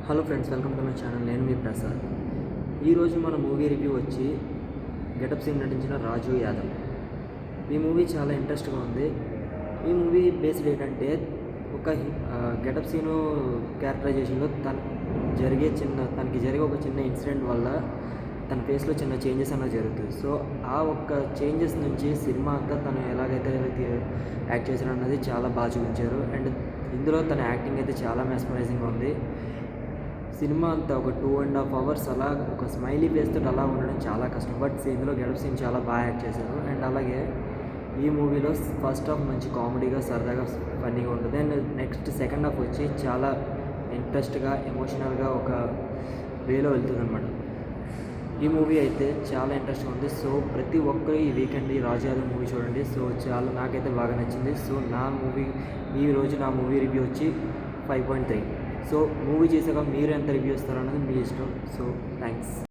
Hello friends, welcome to my channel. నేను మీ ప్రసాద్. ఈరోజు మన మూవీ రివ్యూ వచ్చి గెటప్ సీన్ నటించిన రాజు యాదవ్. ఈ మూవీ చాలా ఇంట్రెస్ట్గా ఉంది. ఈ మూవీ బేస్డ్ ఏంటంటే ఒక గెటప్ సీను క్యారెక్టరైజేషన్లో తనకి జరిగే ఒక చిన్న ఇన్సిడెంట్ వల్ల తన ఫేస్లో చిన్న చేంజెస్ అన్నది జరుగుతుంది. సో ఆ ఒక్క చేంజెస్ నుంచి సినిమా అంతా తను ఎలాగైతే యాక్ట్ చేశారు అన్నది చాలా బాగా చూపించారు. అండ్ ఇందులో తన యాక్టింగ్ అయితే చాలా మెస్మరైజింగ్గా ఉంది. సినిమా అంతా ఒక 2.5 hours అలా ఒక స్మైలీ ఫేస్ తోటి అలా ఉండడం చాలా కష్టం. బట్ ఇందులో గెటప్ సీన్ చాలా బాగా యాక్ట్ చేశారు. అండ్ అలాగే ఈ మూవీలో ఫస్ట్ హాఫ్ మంచి కామెడీగా సరదాగా ఫన్నీగా ఉంటుంది. అండ్ నెక్స్ట్ సెకండ్ హాఫ్ వచ్చి చాలా ఇంట్రెస్ట్గా ఎమోషనల్గా ఒక వేలో వెళ్తుంది అనమాట. ఈ మూవీ అయితే చాలా ఇంట్రెస్ట్గా ఉంది. సో ప్రతి ఒక్కరు ఈ వీకెండ్ ఈ రాజు యాదవ్ మూవీ చూడండి. సో చాలా నాకైతే బాగా నచ్చింది. సో ఈరోజు నా మూవీ రివ్యూ వచ్చి 5.3. సో మూవీ చేసాక మీరు ఎంత రివ్యూ ఇస్తారో అన్నది మీ ఇష్టం. So thanks.